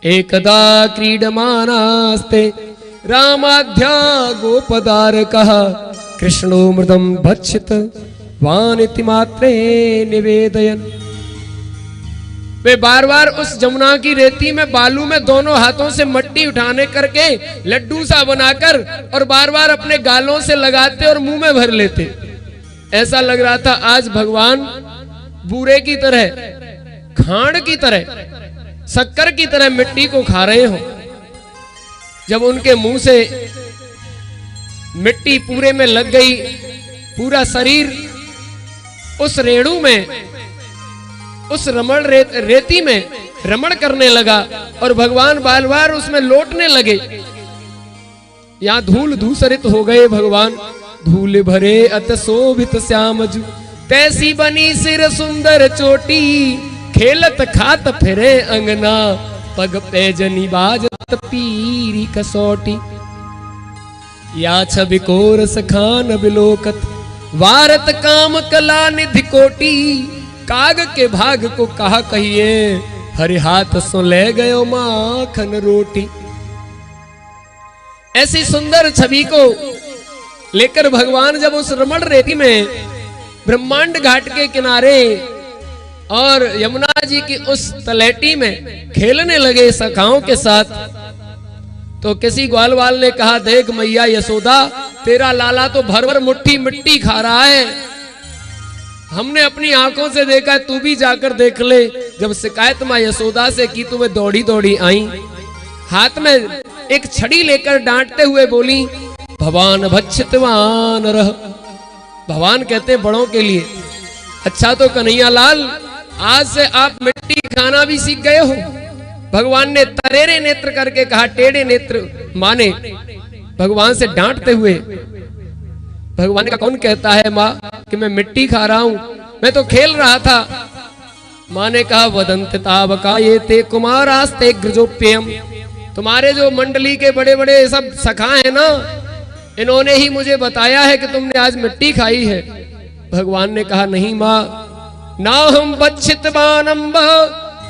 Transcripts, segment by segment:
एकदा क्रीडमानास्ते रामाध्या गोपदारकः कृष्णो मृदं भक्षित वानिति मात्रे निवेदयन्। वे बार बार उस जमुना की रेती में बालू में दोनों हाथों से मट्टी उठाने करके लड्डू सा बनाकर और बार बार अपने गालों से लगाते और मुंह में भर लेते। ऐसा लग रहा था आज भगवान बूरे की तरह, खांड की तरह, शक्कर की तरह मिट्टी को खा रहे हो। जब उनके मुंह से मिट्टी पूरे में लग गई, पूरा शरीर उस रेणु में, उस रमण रेती में रमण करने लगा और भगवान बार बार उसमें लौटने लगे। यहां धूल धूसरित हो गए भगवान। धूल भरे अत शोभित श्यामजू, तैसी बनी सिर सुंदर चोटी, खेलत खात फिरे अंगना, पग पैजनी बाजत पीरी कसौटी। या छबिकोर सखान बिलोकत, वारत काम कला निधि कोटी, काग के भाग को कहा कहिए, हरि हाथ सो ले गयो माखन रोटी। ऐसी सुंदर छवि को लेकर भगवान जब उस रमण रेती में ब्रह्मांड घाट के किनारे और यमुना जी की उस तलैटी में खेलने लगे सखाओं के साथ, तो किसी ग्वालवाल ने कहा, देख मैया यशोदा, तेरा लाला तो भर भर मुट्ठी मिट्टी खा रहा है। हमने अपनी आंखों से देखा, तू भी जाकर देख ले। जब शिकायत मां यशोदा से की तो वे दौड़ी दौड़ी आई, हाथ में एक छड़ी लेकर डांटते हुए बोली, भवान भक्षितवान रह। भगवान कहते बड़ों के लिए। अच्छा तो कन्हैया लाल, आज से आप मिट्टी खाना भी सीख गए हो। भगवान ने तरेरे नेत्र करके कहा, टेढ़े नेत्र माने भगवान से डांटते हुए। भगवान का कौन कहता है माँ कि मैं मिट्टी खा रहा हूं, मैं तो खेल रहा था। माँ ने कहा, वदंत तावका ये ते कुमारास्ते ग्रजोप्यम, तुम्हारे जो मंडली के बड़े बड़े सब सखा है ना, इन्होंने ही मुझे बताया है कि तुमने आज मिट्टी खाई है। भगवान ने कहा, नहीं माँ, ना हम बच्छितवानम्ब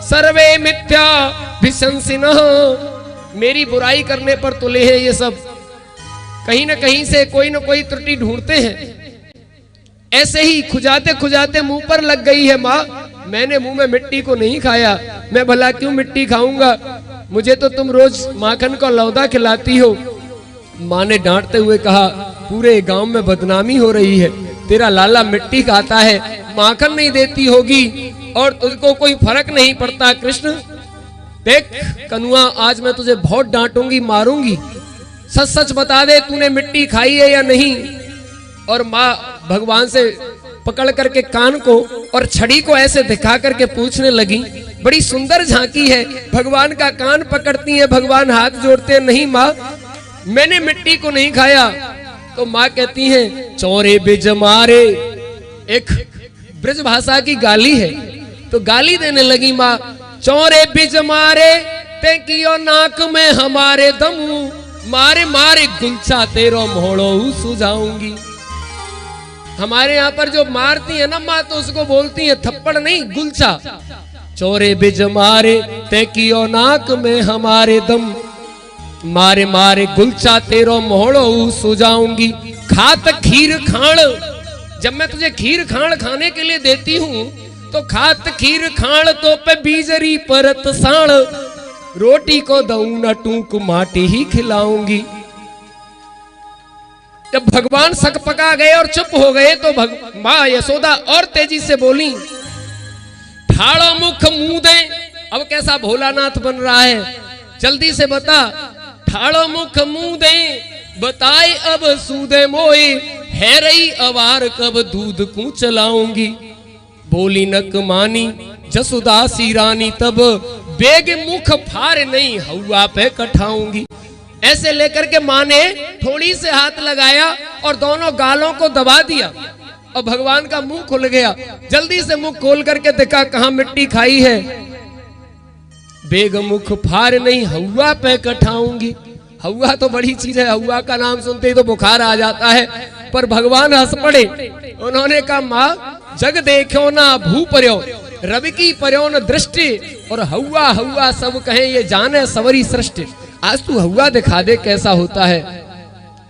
सर्वे मिथ्या भिशंसिनः, मेरी बुराई करने पर तुले हैं ये सब, कहीं ना कहीं से कोई ना कोई त्रुटि ढूंढते हैं। ऐसे ही खुजाते खुजाते मुंह पर लग गई है माँ, मैंने मुंह में मिट्टी को नहीं खाया, मैं भला क्यों मिट्टी खाऊंगा, मुझे तो तुम रोज माखन का लौदा खिलाती हो। माँ ने डांटते हुए कहा, पूरे गांव में बदनामी हो रही है, तेरा लाला मिट्टी खाता है, माखन नहीं देती होगी और तुझको कोई फर्क नहीं पड़ता। कृष्ण देख कनुआ, आज मैं तुझे बहुत डांटूंगी, मारूंगी, सच सच बता दे तूने मिट्टी खाई है या नहीं। और माँ भगवान से पकड़ करके कान को और छड़ी को ऐसे दिखा करके पूछने लगी। बड़ी सुंदर झांकी है, भगवान का कान पकड़ती है, भगवान हाथ जोड़ते हैं, नहीं माँ मैंने मिट्टी को नहीं खाया। तो माँ कहती है, चौरे बिज मारे, एक ब्रज भाषा की गाली है, तो गाली देने लगी माँ, चौरे बिज मारे ते कियो नाक में हमारे दम, मारे मारे गुलछा तेरो मोहड़ो सुझाऊंगी। हमारे यहाँ पर जो मारती है ना माँ, तो उसको बोलती है थप्पड़ नहीं, गुलछा। चोरे बिज मारे ते कियो नाक में हमारे दम, मारे मारे गुलछा तेरो मोहड़ो सुझाऊंगी। खात खीर खाण, जब मैं तुझे खीर खाण खाने के लिए देती हूँ तो खात खीर खाण तो पे बीजरी परत साण, रोटी को दऊं न टूक माटी ही खिलाऊंगी। जब भगवान सक पका गए और चुप हो गए तो माँ यशोदा और तेजी से बोली, ठाड़ो मुख मुंह दे। अब कैसा भोलानाथ बन रहा है, जल्दी से बता, ठाड़ो मुख मुंह दे, बताए अब सूदे मोए, है रही अवार कब दूध को चलाऊंगी। बोली नक मानी जसुदासी रानी, तब बेग मुख फार नहीं हवा पे कठाऊंगी। ऐसे लेकर के माँ ने थोड़ी से हाथ लगाया और दोनों गालों को दबा दिया और भगवान का मुंह खुल गया। जल्दी से मुंह खोल करके देखा कहां मिट्टी खाई है। बेग मुख फार नहीं हवा पे कठाऊंगी। हवा तो बड़ी चीज है, हवा का नाम सुनते ही तो बुखार आ जाता है, पर भगवान हंस पड़े। उन्होंने कहा, माँ जग देखो ना भू पर्यो, रवि की पर्योन दृष्टि और हौवा हौवा सब कहें ये जाने सवरी सृष्टि। आज तू हौवा दिखा दे कैसा होता है।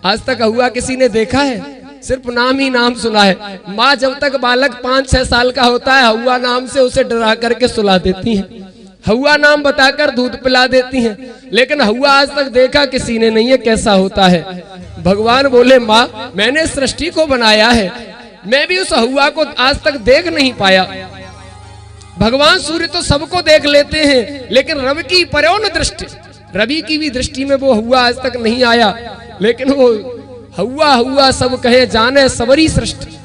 आज तक हौवा किसी ने देखा है? सिर्फ नाम ही नाम सुना है। माँ जब तक बालक 5-6 साल का होता है हौवा नाम से उसे डरा करके सुला देती है, हौवा नाम बताकर दूध पिला देती हैं, लेकिन हौवा आज तक देखा किसी ने नहीं है कैसा होता है। भगवान बोले माँ मैंने सृष्टि को बनाया है, मैं भी उस हौवा को आज तक देख नहीं पाया। भगवान सूर्य तो सबको देख लेते हैं, लेकिन रवि की पर्योन दृष्टि, रवि की भी दृष्टि में वो हौवा आज तक नहीं आया। लेकिन वो हौवा हौवा सब कहे जाने सबरी सृष्टि,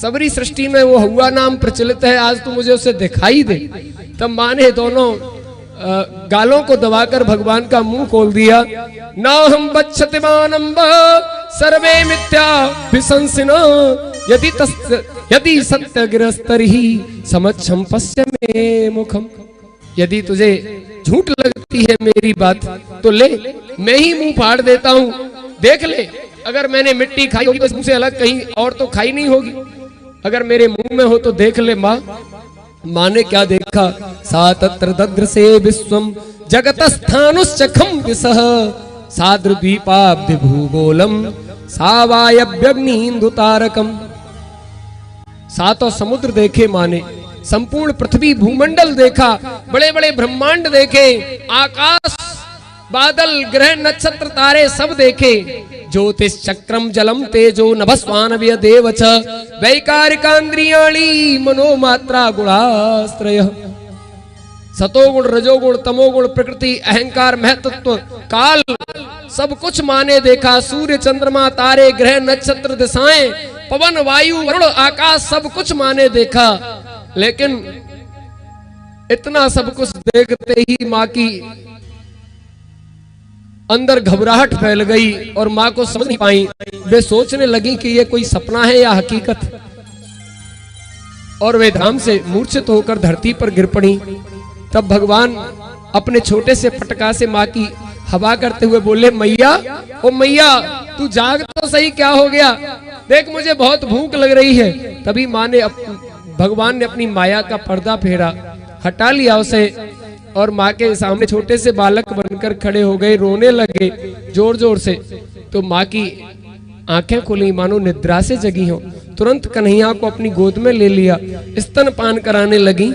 सबरी सृष्टि में वो हौवा नाम प्रचलित है। आज तू मुझे उसे दिखाई दे। तब माँ ने दोनों गालों को दबाकर भगवान का मुंह खोल दिया। न हम बच्छति मानंब सर्वे मिथ्या विशंसिनो यदि सत्य गिरस्तरहि समक्षम पश्य मे मुखम। यदि तुझे झूठ लगती है मेरी बात तो ले, मैं ही मुंह फाड़ देता हूँ, देख ले। अगर मैंने मिट्टी खाई होगी तो मुझसे अलग कहीं और तो खाई नहीं होगी, अगर मेरे मुंह में हो तो देख ले। माँ ने क्या देखा? सा तत्र दद्रसे विश्वम जगतस्थानुश्चखम दिशः साद्रद्वीपाब्धि भूगोलम सावायव्यग्निन्दु तारकम। सातों समुद्र देखे माँ ने, संपूर्ण पृथ्वी भूमंडल देखा, बड़े बड़े ब्रह्मांड देखे, आकाश बादल ग्रह नक्षत्र तारे सब देखे। ज्योतिष चक्रम जलम तेजो नभस्वानव्य देव च वैकारिकांद्रियाणि मनोमात्रा गुणाश्रय। सतोगुण रजोगुण तमोगुण प्रकृति अहंकार महतत्व काल सब कुछ माने देखा। सूर्य चंद्रमा तारे ग्रह नक्षत्र दिशाएं पवन वायु वरुण आकाश सब कुछ माने देखा। लेकिन इतना सब कुछ देखते ही माँ की अंदर घबराहट फैल गई और माँ को समझ नहीं पाई। वे सोचने लगी कि ये कोई सपना है या हकीकत, और वे धाम से मूर्छित होकर धरती पर गिर पड़ी। तब भगवान अपने छोटे से पटका से माँ की हवा करते हुए बोले मैया, ओ मैया तू जाग तो सही, क्या हो गया? देख मुझे बहुत भूख लग रही है। तभी माँ ने भगवान ने अपनी माया का पर्दा फेरा, हटा लिया उसे, और माँ के सामने छोटे से बालक बनकर खड़े हो गए, रोने लगे जोर जोर से। तो माँ की आंखें खुली, मानो निद्रा से जगी हो। तुरंत कन्हैया को अपनी गोद में ले लिया, स्तनपान कराने लगी।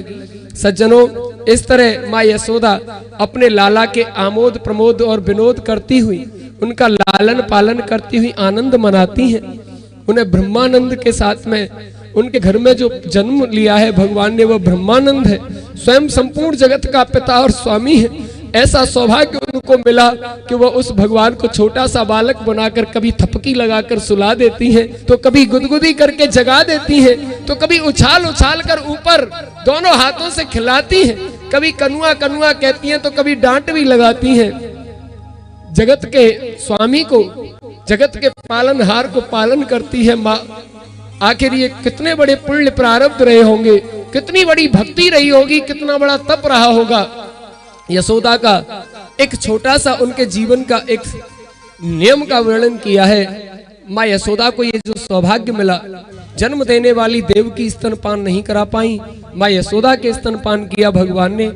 सज्जनों, इस तरह माँ यशोदा अपने लाला के आमोद प्रमोद और विनोद करती हुई, उनका लालन पालन करती हुई आनंद मनाती हैं। उन्हें ब्रह्मानंद के साथ में उनके घर में जो जन्म लिया है भगवान ने, वो ब्रह्मानंद है, स्वयं संपूर्ण जगत का पिता और स्वामी है। ऐसा सौभाग्य उनको मिला कि वह उस भगवान को छोटा सा बालक बनाकर कभी थपकी लगाकर सुला देती हैं, तो कभी गुदगुदी करके जगा देती हैं, तो कभी उछाल उछाल कर ऊपर दोनों हाथों से खिलाती हैं, कभी कनुआ कनुआ कहती हैं, तो कभी डांट भी लगाती हैं। जगत के स्वामी को, जगत के पालनहार को पालन करती है माँ। आखिर ये कितने बड़े पुण्य प्रारब्ध रहे होंगे, कितनी बड़ी भक्ति रही होगी, कितना बड़ा तप रहा होगा। यशोदा का एक छोटा सा उनके जीवन का एक नियम का वर्णन किया है। माँ यशोदा को ये जो सौभाग्य मिला, जन्म देने वाली देव की स्तनपान नहीं करा पाई, माँ यशोदा के स्तनपान किया भगवान ने।